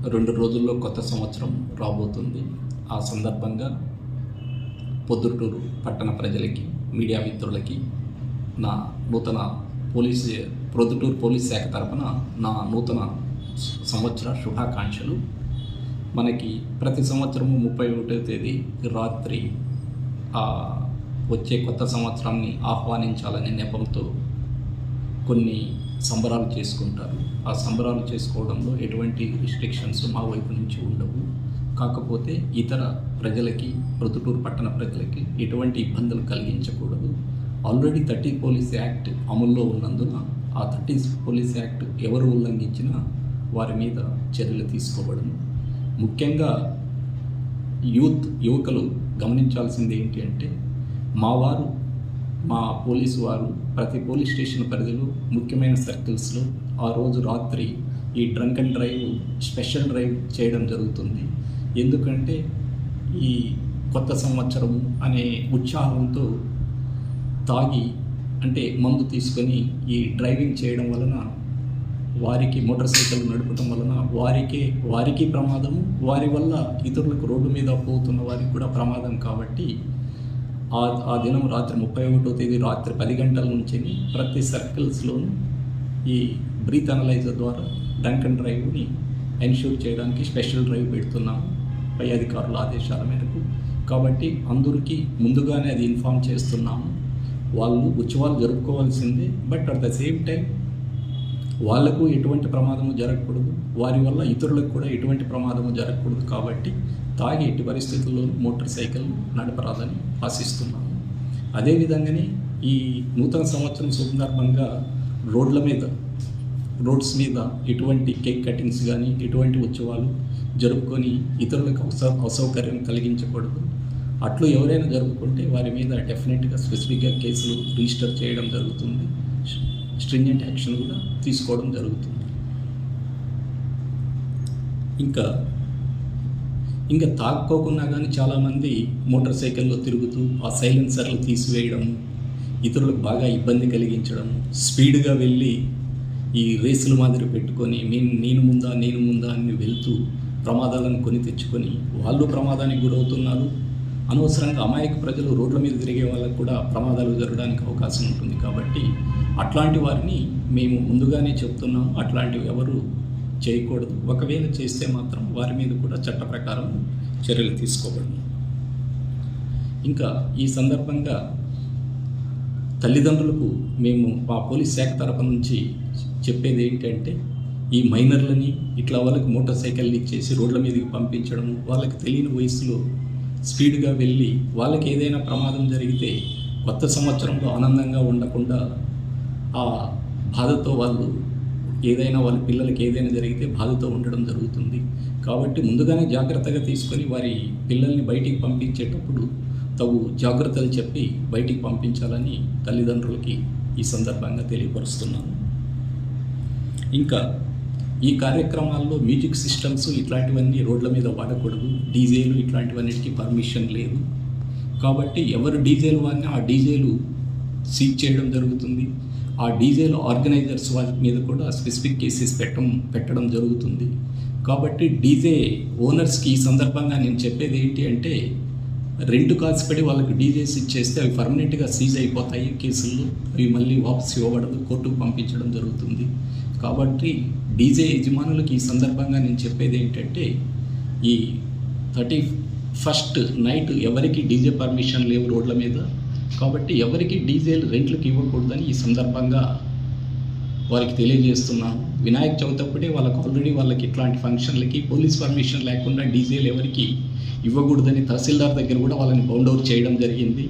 2 రోజుల్లో కొత్త సంవత్సరం రాబోతుంది. ఆ సందర్భంగా పొద్దుటూరు పట్టణ ప్రజలకి, మీడియా మిత్రులకి నా నూతన ప్రొద్దుటూరు పోలీస్ శాఖ తరపున నా నూతన సంవత్సర శుభాకాంక్షలు. మనకి ప్రతి సంవత్సరము 31వ తేదీ రాత్రి వచ్చే కొత్త సంవత్సరాన్ని ఆహ్వానించాలనే నెపంతో కొన్ని సంబరాలు చేసుకుంటారు. ఆ సంబరాలు చేసుకోవడంలో ఎటువంటి రిస్ట్రిక్షన్స్ మా వైపు నుంచి ఉండవు. కాకపోతే ఇతర ప్రజలకి, ప్రొద్దుటూరు పట్టణ ప్రజలకి ఎటువంటి ఇబ్బందులు కలిగించకూడదు. ఆల్రెడీ 30 పోలీస్ యాక్ట్ అమల్లో ఉన్నందున ఆ 30 పోలీస్ యాక్ట్ ఎవరు ఉల్లంఘించినా వారి మీద చర్యలు తీసుకోబడను. ముఖ్యంగా యువకులు గమనించాల్సింది ఏంటి అంటే, మా పోలీసు వారు ప్రతి పోలీస్ స్టేషన్ పరిధిలో ముఖ్యమైన సర్కిల్స్లో ఆ రోజు రాత్రి ఈ drunk and drive special drive చేయడం జరుగుతుంది. ఎందుకంటే ఈ కొత్త సంవత్సరం అనే ఉత్సాహంతో తాగి అంటే మందు తీసుకొని ఈ డ్రైవింగ్ చేయడం వలన వారికి మోటార్ సైకిల్ నడపడం వలన వారికి ప్రమాదము, వారి వల్ల ఇతరులకు రోడ్డు మీద పోతున్న వారికి కూడా ప్రమాదం. కాబట్టి ఆ దినం రాత్రి 31వ తేదీ రాత్రి 10 గంటల నుంచి ప్రతి సర్కిల్స్లోనూ ఈ బ్రీత్ అనలైజర్ ద్వారా డ్రంక్ అండ్ డ్రైవ్ని ఎన్ష్యూర్ చేయడానికి స్పెషల్ డ్రైవ్ పెడుతున్నాము పై అధికారుల ఆదేశాల మేరకు. కాబట్టి అందరికీ ముందుగానే అది ఇన్ఫామ్ చేస్తున్నాము. వాళ్ళు ఉత్సవాలు జరుపుకోవాల్సిందే, but at the same time వాళ్లకు ఎటువంటి ప్రమాదము జరగకూడదు, వారి వల్ల ఇతరులకు కూడా ఎటువంటి ప్రమాదము జరగకూడదు. కాబట్టి తాగి ఎట్టి పరిస్థితుల్లోనూ మోటార్ సైకిల్ నడపరాదని ఆశిస్తున్నాము. అదేవిధంగానే ఈ నూతన సంవత్సరం సందర్భంగా రోడ్స్ మీద ఎటువంటి కేక్ కటింగ్స్ కానీ ఎటువంటి ఉత్సవాలు జరుపుకొని ఇతరులకు అసౌకర్యం కలిగించకూడదు. అట్లు ఎవరైనా జరుపుకుంటే వారి మీద డెఫినెట్గా స్పెసిఫిక్గా కేసులు రిజిస్టర్ చేయడం జరుగుతుంది. స్ట్రింజెంట్ యాక్షన్ కూడా తీసుకోవడం జరుగుతుంది. ఇంకా తాక్కోకున్నా కానీ చాలామంది మోటార్ సైకిల్లో తిరుగుతూ ఆ సైలెన్సర్లు తీసివేయడం, ఇతరులకు బాగా ఇబ్బంది కలిగించడం, స్పీడ్గా వెళ్ళి ఈ రేసుల మాదిరి పెట్టుకొని నేను ముందా అని వెళ్తూ ప్రమాదాలను కొని తెచ్చుకొని వాళ్ళు ప్రమాదానికి గురవుతున్నారు. అనవసరంగా అమాయక ప్రజలు రోడ్ల మీద తిరిగే వాళ్ళకు కూడా ప్రమాదాలు జరగడానికి అవకాశం ఉంటుంది. కాబట్టి అట్లాంటి వారిని మేము ముందుగానే చెప్తున్నాము, అట్లాంటివి ఎవరు చేయకూడదు. ఒకవేళ చేస్తే మాత్రం వారి మీద కూడా చట్ట ప్రకారం చర్యలు తీసుకోబడను. ఇంకా ఈ సందర్భంగా తల్లిదండ్రులకు మేము మా పోలీస్ శాఖ తరపు నుంచి చెప్పేది ఏంటంటే, ఈ మైనర్లని ఇట్లా వాళ్ళకి మోటార్ సైకిల్ ఇచ్చేసి రోడ్ల మీదకి పంపించడం, వాళ్ళకి తెలియని వయసులో స్పీడ్గా వెళ్ళి వాళ్ళకి ఏదైనా ప్రమాదం జరిగితే కొత్త సంవత్సరంలో ఆనందంగా ఉండకుండా ఆ బాధతో వాళ్ళ పిల్లలకి ఏదైనా జరిగితే బాధతో ఉండడం జరుగుతుంది. కాబట్టి ముందుగానే జాగ్రత్తగా తీసుకొని వారి పిల్లల్ని బయటికి పంపించేటప్పుడు తగు జాగ్రత్తలు చెప్పి బయటికి పంపించాలని తల్లిదండ్రులకి ఈ సందర్భంగా తెలియపరుస్తున్నాను. ఇంకా ఈ కార్యక్రమాల్లో మ్యూజిక్ సిస్టమ్స్ ఇట్లాంటివన్నీ రోడ్ల మీద వాడకూడదు. డీజేలు ఇట్లాంటివన్నిటికీ పర్మిషన్ లేదు. కాబట్టి ఎవరు డీజేలు వాడినా ఆ డీజేలు సీజ్ చేయడం జరుగుతుంది. ఆ డీజేలు ఆర్గనైజర్స్ వారి మీద కూడా స్పెసిఫిక్ కేసెస్ పెట్టడం జరుగుతుంది. కాబట్టి డీజే ఓనర్స్కి ఈ సందర్భంగా నేను చెప్పేది ఏంటి అంటే, రెంట్ కాల్స్ పెట్టి వాళ్ళకి డీజేస్ ఇచ్చేస్తే అవి పర్మనెంట్గా సీజ్ అయిపోతాయి కేసుల్లో. అవి మళ్ళీ వాపస్ ఇవ్వబడదు, కోర్టుకు పంపించడం జరుగుతుంది. కాబట్టి డీజే యజమానులకు ఈ సందర్భంగా నేను చెప్పేది ఏంటంటే, ఈ 31st నైట్ ఎవరికి డీజే పర్మిషన్ లేవు రోడ్ల మీద. కాబట్టి ఎవరికి డీజేలు రెంట్లకు ఇవ్వకూడదని ఈ సందర్భంగా వారికి తెలియజేస్తున్నాను. వినాయక చవితి అప్పుడే వాళ్ళకి ఇట్లాంటి ఫంక్షన్లకి పోలీస్ పర్మిషన్ లేకుండా డీజేలు ఎవరికి ఇవ్వకూడదని తహసీల్దార్ దగ్గర కూడా వాళ్ళని బౌండ్ అవుట్ చేయడం జరిగింది.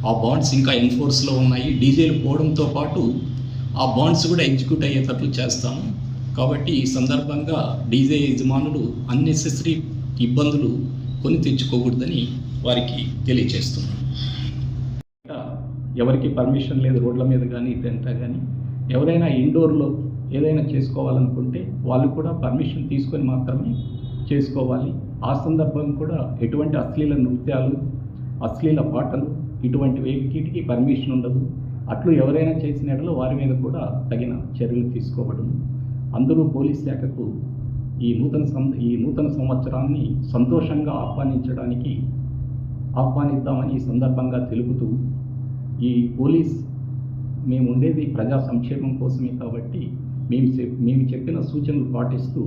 ఆ బాండ్స్ ఇంకా ఎన్ఫోర్స్లో ఉన్నాయి. డీజేలు పోవడంతో పాటు ఆ బాండ్స్ కూడా ఎగ్జిక్యూట్ అయ్యేటట్లు చేస్తాము. కాబట్టి ఈ సందర్భంగా డీజే యజమానులు అన్నెసెసరీ ఇబ్బందులు కొని తెచ్చుకోకూడదని వారికి తెలియజేస్తున్నాను. ఎవరికి పర్మిషన్ లేదు రోడ్ల మీద కానీ ఇదంతా కానీ, ఎవరైనా ఇండోర్లో ఏదైనా చేసుకోవాలనుకుంటే వాళ్ళు కూడా పర్మిషన్ తీసుకొని మాత్రమే చేసుకోవాలి. ఆ సందర్భం కూడా ఎటువంటి అశ్లీల నృత్యాలు, అశ్లీల పాటలు ఇటువంటి వీటికి పర్మిషన్ ఉండదు. అట్లు ఎవరైనా చేసిన వారి మీద కూడా తగిన చర్యలు తీసుకోబడును. అందరూ పోలీస్ శాఖకు ఈ నూతన సంవత్సరాన్ని సంతోషంగా ఆహ్వానిద్దామని ఈ సందర్భంగా తెలుపుతూ, ఈ పోలీస్ మేము ఉండేది ప్రజా సంక్షేమం కోసమే కాబట్టి మేము చెప్పిన సూచనలు పాటిస్తూ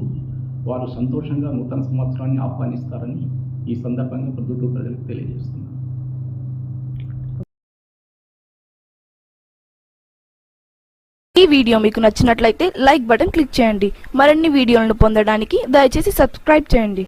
వారు సంతోషంగా నూతన సంవత్సరాన్ని ఆహ్వానిస్తారని ఈ సందర్భంగా ప్రొద్దుటూరు ప్రజలకు తెలియజేస్తున్నాను. ఈ వీడియో మీకు నచ్చినట్లయితే లైక్ బటన్ క్లిక్ చేయండి. మరిన్ని వీడియోలను పొందడానికి దయచేసి సబ్స్క్రైబ్ చేయండి.